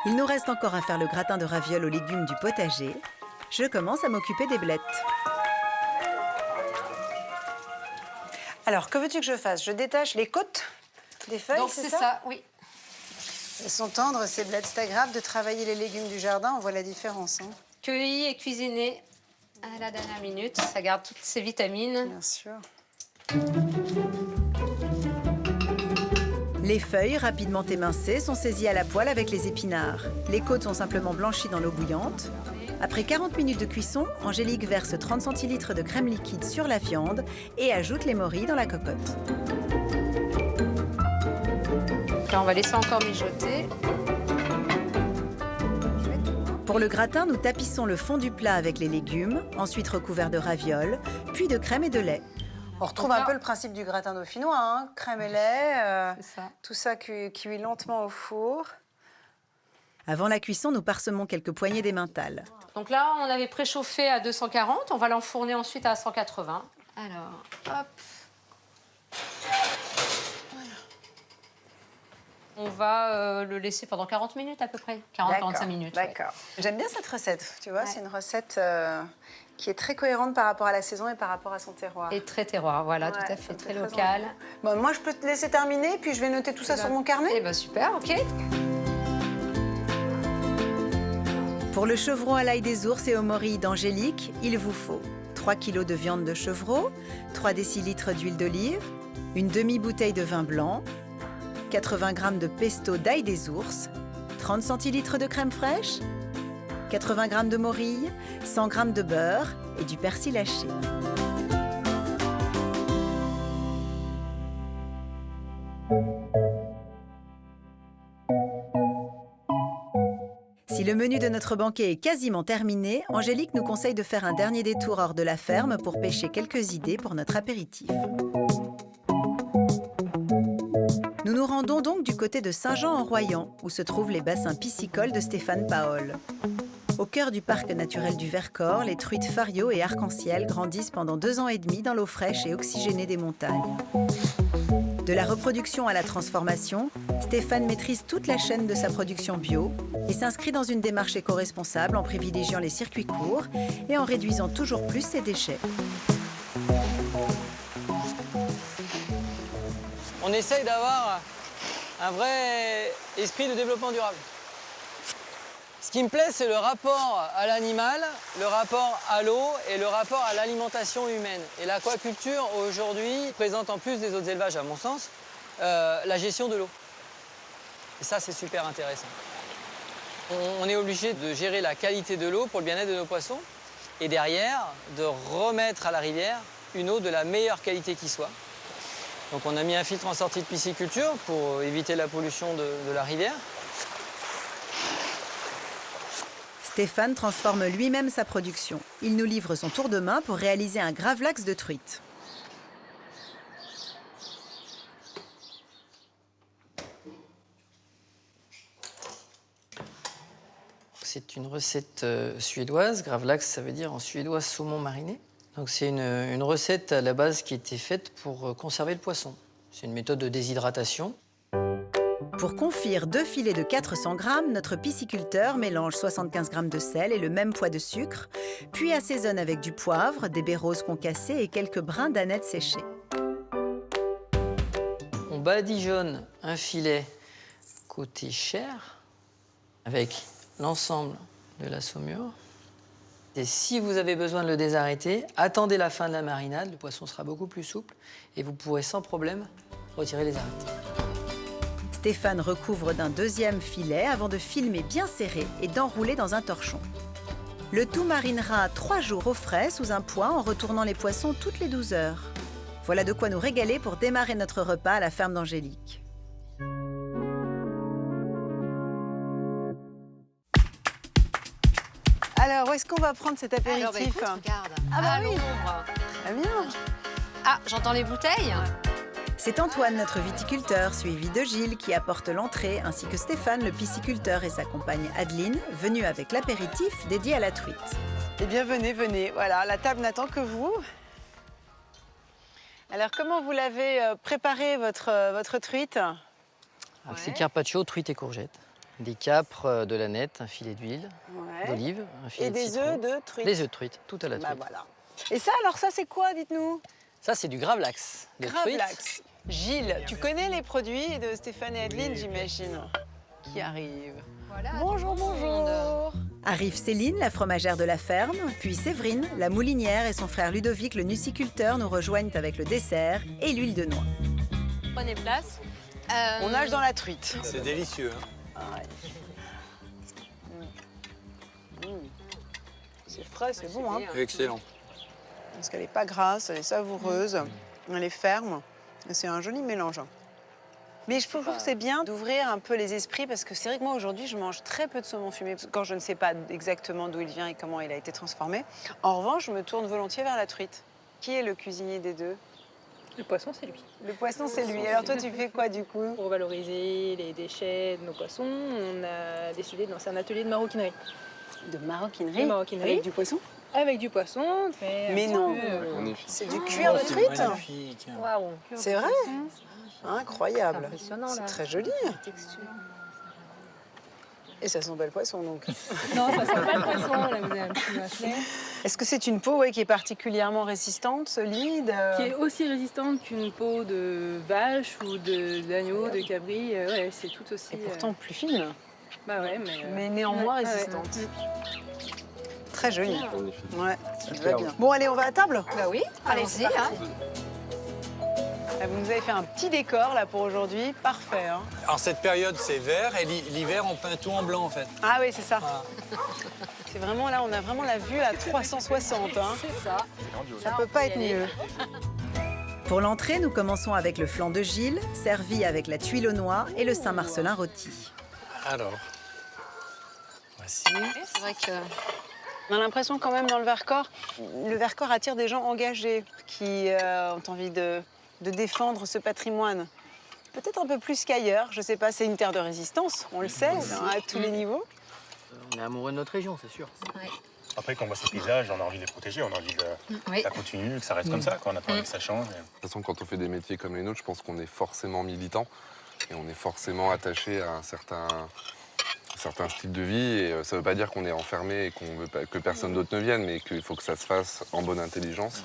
Il nous reste encore à faire le gratin de ravioles aux légumes du potager. Je commence à m'occuper des blettes. Alors, que veux-tu que je fasse? Je détache les côtes des feuilles, Donc c'est c'est ça, oui. Elles sont tendres, ces blettes. C'est agréable de travailler les légumes du jardin, on voit la différence. Hein. Cueilli et cuisiné à la dernière minute. Ça garde toutes ses vitamines. Bien sûr. Les feuilles, rapidement émincées, sont saisies à la poêle avec les épinards. Les côtes sont simplement blanchies dans l'eau bouillante. Après 40 minutes de cuisson, Angélique verse 30 centilitres de crème liquide sur la viande et ajoute les morilles dans la cocotte. Là, on va laisser encore mijoter. Pour le gratin, nous tapissons le fond du plat avec les légumes, ensuite recouvert de ravioles, puis de crème et de lait. On retrouve un peu le principe du gratin dauphinois, hein. Crème et lait, tout ça cuit lentement au four. Avant la cuisson, nous parsemons quelques poignées d'emmental. Donc là, on avait préchauffé à 240. On va l'enfourner ensuite à 180. Alors, hop. Voilà. On va le laisser pendant 40 minutes à peu près. 40-45 minutes. D'accord. Ouais. J'aime bien cette recette, tu vois. Ouais. C'est une recette qui est très cohérente par rapport à la saison et par rapport à son terroir. Et très terroir, voilà, tout à fait, très local. Bon, moi, je peux te laisser terminer, puis je vais noter tout ça sur mon carnet. Eh bien, super, OK. Pour le chevreau à l'ail des ours et aux morilles d'Angélique, il vous faut 3 kg de viande de chevreau, 3 décilitres d'huile d'olive, une demi-bouteille de vin blanc, 80 g de pesto d'ail des ours, 30 centilitres de crème fraîche, 80 g de morilles, 100 g de beurre et du persil haché. Si le menu de notre banquet est quasiment terminé, Angélique nous conseille de faire un dernier détour hors de la ferme pour pêcher quelques idées pour notre apéritif. Nous nous rendons donc du côté de Saint-Jean-en-Royans, où se trouvent les bassins piscicoles de Stéphane Paol. Au cœur du parc naturel du Vercors, les truites fario et arc-en-ciel grandissent pendant 2 ans et demi dans l'eau fraîche et oxygénée des montagnes. De la reproduction à la transformation, Stéphane maîtrise toute la chaîne de sa production bio et s'inscrit dans une démarche éco-responsable en privilégiant les circuits courts et en réduisant toujours plus ses déchets. On essaye d'avoir un vrai esprit de développement durable. Ce qui me plaît, c'est le rapport à l'animal, le rapport à l'eau et le rapport à l'alimentation humaine. Et l'aquaculture, aujourd'hui, présente en plus des autres élevages, à mon sens, la gestion de l'eau. Et ça, c'est super intéressant. On est obligé de gérer la qualité de l'eau pour le bien-être de nos poissons et derrière, de remettre à la rivière une eau de la meilleure qualité qui soit. Donc on a mis un filtre en sortie de pisciculture pour éviter la pollution de la rivière. Stéphane transforme lui-même sa production. Il nous livre son tour de main pour réaliser un gravlax de truites. C'est une recette suédoise. Gravlax, ça veut dire en suédois saumon mariné. Donc c'est une recette à la base qui a été faite pour conserver le poisson. C'est une méthode de déshydratation. Pour confire 2 filets de 400 g, notre pisciculteur mélange 75 g de sel et le même poids de sucre, puis assaisonne avec du poivre, des baies roses concassées et quelques brins d'aneth séchées. On badigeonne un filet côté chair avec l'ensemble de la saumure. Et si vous avez besoin de le désarrêter, attendez la fin de la marinade, le poisson sera beaucoup plus souple et vous pourrez sans problème retirer les arêtes. Stéphane recouvre d'un 2e filet avant de filmer bien serré et d'enrouler dans un torchon. Le tout marinera 3 jours au frais sous un poêle en retournant les poissons toutes les 12 heures. Voilà de quoi nous régaler pour démarrer notre repas à la ferme d'Angélique. Alors, où est-ce qu'on va prendre cet apéritif? Alors, bah, écoute, regarde. Ah bah oui. Ah, bien. Ah, j'entends les bouteilles. C'est Antoine, notre viticulteur, suivi de Gilles, qui apporte l'entrée, ainsi que Stéphane, le pisciculteur, et sa compagne Adeline, venus avec l'apéritif dédié à la truite. Eh bien, venez, venez. Voilà, la table n'attend que vous. Alors, comment vous l'avez préparé, votre truite? C'est carpaccio, truite et courgettes. Des capres, de l'aneth, un filet d'huile, d'olive, un filet de citron. Et des œufs de truite. Des œufs de truite, tout à la truite. Voilà. Et ça, alors ça, c'est quoi, dites-nous? Ça, c'est du gravlax de truite. Gravlax. Gilles, tu connais les produits de Stéphane et Adeline, j'imagine, qui arrivent. Voilà, Bonjour, bonjour. Arrive Céline, la fromagère de la ferme, puis Séverine, la moulinière, et son frère Ludovic, le nuciculteur, nous rejoignent avec le dessert et l'huile de noix. Prenez place. On nage dans la truite. C'est délicieux. Hein. C'est frais, c'est bon, hein? Excellent. Parce qu'elle n'est pas grasse, elle est savoureuse, elle est ferme. C'est un joli mélange. Mais je trouve que c'est bien d'ouvrir un peu les esprits parce que c'est vrai que moi aujourd'hui je mange très peu de saumon fumé quand je ne sais pas exactement d'où il vient et comment il a été transformé. En revanche, je me tourne volontiers vers la truite. Qui est le cuisinier des deux? Le poisson, c'est lui. Le poisson, c'est lui. Alors toi, tu fais quoi du coup? Pour valoriser les déchets de nos poissons, on a décidé de lancer un atelier de maroquinerie. De maroquinerie? De maroquinerie. Avec du poisson? Avec du poisson. Mais non, c'est du cuir de truite? Magnifique. Waouh. C'est vrai? Incroyable. C'est très joli. Et ça sent pas le poisson, donc. Non, ça sent pas le poisson. Là, vous avez un petit bracelet. Est-ce que c'est une peau qui est particulièrement résistante, solide? Qui est aussi résistante qu'une peau de vache ou d'agneau, de cabri. Ouais, c'est tout aussi. Et pourtant plus fine. Bah ouais, mais néanmoins résistante. Très jolie. Ouais, ça va bien. Ouais. Bon, allez, on va à table? Bah oui, allez-y. Hein. Vous nous avez fait un petit décor là pour aujourd'hui, parfait. Hein. En cette période, c'est vert et l'hiver, on peint tout en blanc en fait. Ah oui, c'est ça. Voilà. C'est vraiment là, on a vraiment la vue à 360. Hein. C'est ça. Ça peut pas être mieux. Pour l'entrée, nous commençons avec le flan de Gilles, servi avec la tuile aux noix et le Saint-Marcelin rôti. Alors, voici. C'est vrai que... On a l'impression quand même dans le Vercors attire des gens engagés qui ont envie de défendre ce patrimoine. Peut-être un peu plus qu'ailleurs, je sais pas, c'est une terre de résistance, on le sait, à tous les niveaux. On est amoureux de notre région, c'est sûr. Ouais. Après, quand on voit ces paysages, on a envie de les protéger, on a envie que ça continue, que ça reste comme ça, on n'a pas envie que ça change. De toute façon, quand on fait des métiers comme les nôtres, je pense qu'on est forcément militant et on est forcément attaché à un certain style de vie. Et ça ne veut pas dire qu'on est enfermé et qu'on veut pas que personne d'autre ne vienne, mais qu'il faut que ça se fasse en bonne intelligence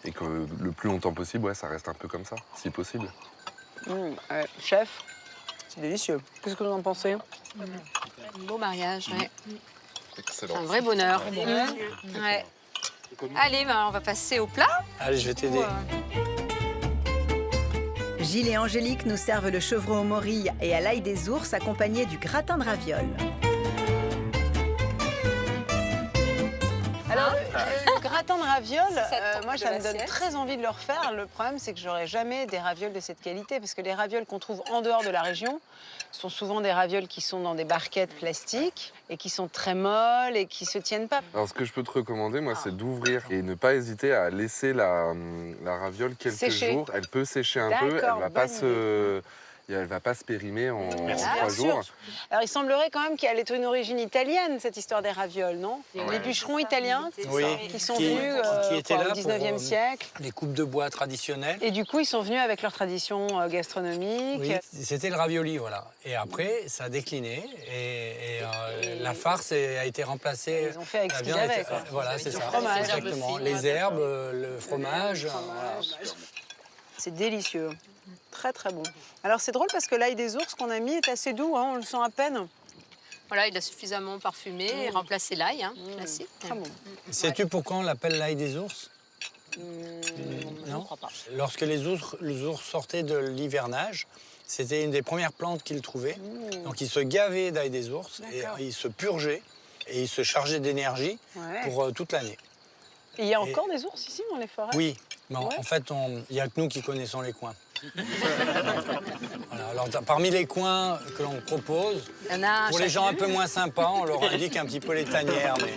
et que le plus longtemps possible, ça reste un peu comme ça, si possible. Chef, c'est délicieux. Qu'est-ce que vous en pensez? Un beau mariage, ouais. Excellent. Un vrai bonheur. Ouais. Allez, on va passer au plat. Allez, je vais t'aider. Gilles et Angélique nous servent le chevreau aux morilles et à l'ail des ours accompagné du gratin de ravioles. Alors, le gratin de ravioles, top moi, de ça me donne l'assiette. très envie de le refaire. Le problème, c'est que j'aurai jamais des ravioles de cette qualité, parce que les ravioles qu'on trouve en dehors de la région sont souvent des ravioles qui sont dans des barquettes plastiques et qui sont très molles et qui se tiennent pas. Alors, ce que je peux te recommander, moi, c'est d'ouvrir et ne pas hésiter à laisser la raviole quelques Sécher. jours. Elle peut sécher un peu, elle va pas se périmer en 3 jours. Alors, il semblerait quand même qu'elle ait une origine italienne, cette histoire des ravioles, non? Les bûcherons italiens qui sont venus qui étaient là au 19e siècle. Les coupes de bois traditionnelles. Et du coup, ils sont venus avec leur tradition gastronomique. Oui, c'était le ravioli, voilà. Et après, ça a décliné et la farce a été remplacée. Ils ont fait avec ce la qu'ils viande avaient, était- quoi. Voilà, c'est ça. fromage. Exactement. Les herbes, le fromage. Voilà. C'est délicieux. Très, très bon. Alors, c'est drôle parce que l'ail des ours qu'on a mis est assez doux, hein, on le sent à peine. Voilà, il a suffisamment parfumé et remplacé l'ail, classique. Très bon. Sais-tu pourquoi on l'appelle l'ail des ours? Je Non. ne crois pas. Lorsque les ours sortaient de l'hivernage, c'était une des premières plantes qu'ils trouvaient. Donc ils se gavaient d'ail des ours et ils se purgeaient et ils se chargeaient d'énergie pour toute l'année. Et il y a encore des ours ici dans les forêts? Oui, mais en fait, il n'y a que nous qui connaissons les coins. Voilà, alors, parmi les coins que l'on propose, Il y en a pour les gens un peu moins sympas, on leur indique un petit peu les tanières. Mais...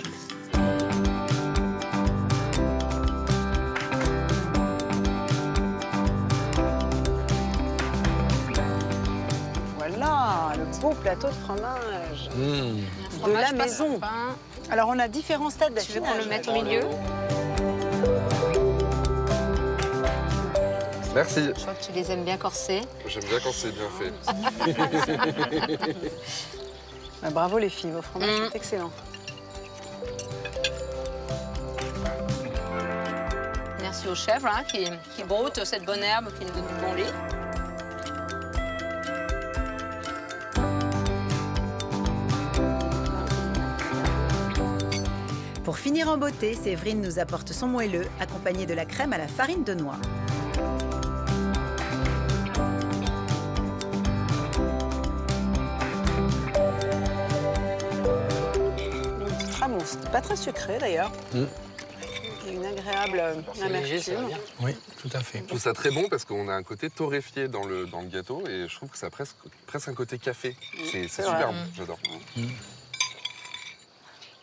Voilà, le beau plateau de fromage de la maison. Alors, on a différents stades d'affinage. Tu veux qu'on le mette au milieu? Merci. Je vois que tu les aimes bien corsés. J'aime bien quand c'est bien fait. Bah, bravo les filles, vos fromages sont excellents. Merci au chef là, qui broute cette bonne herbe, qui nous donne du bon lait. Pour finir en beauté, Séverine nous apporte son moelleux, accompagné de la crème à la farine de noix. Très bon, c'est pas très sucré d'ailleurs. Une agréable amertume. Oui, tout à fait. Je trouve ça très bon parce qu'on a un côté torréfié dans le gâteau et je trouve que ça a presque un côté café. C'est super bon, j'adore.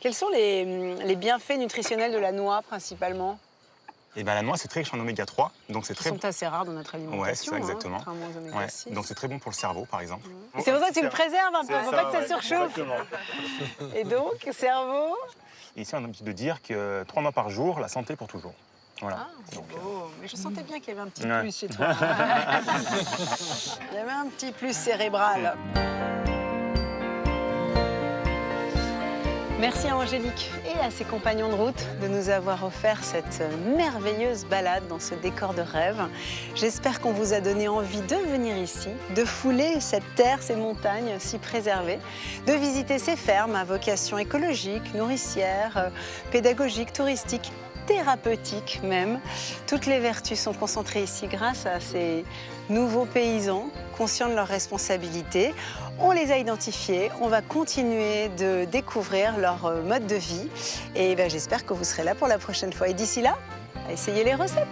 Quels sont les bienfaits nutritionnels de la noix principalement? Et ben, la noix, c'est très riche en oméga 3, donc c'est Ils très sont assez rares dans notre alimentation. Ouais, c'est ça, exactement. Contrairement aux oméga 6. Donc c'est très bon pour le cerveau, par exemple. C'est pour ça que tu le préserves un peu, faut pas que ça surchauffe. Exactement. Et donc, cerveau? Ici, on a l'habitude de dire que 3 mois par jour, la santé pour toujours. Voilà. C'est beau. Mais je sentais bien qu'il y avait un petit Ouais. plus chez toi. Il y avait un petit plus cérébral. Merci à Angélique et à ses compagnons de route de nous avoir offert cette merveilleuse balade dans ce décor de rêve. J'espère qu'on vous a donné envie de venir ici, de fouler cette terre, ces montagnes si préservées, de visiter ces fermes à vocation écologique, nourricière, pédagogique, touristique, thérapeutique même. Toutes les vertus sont concentrées ici grâce à ces nouveaux paysans conscients de leurs responsabilités. On les a identifiés, on va continuer de découvrir leur mode de vie et j'espère que vous serez là pour la prochaine fois. Et d'ici là, essayez les recettes.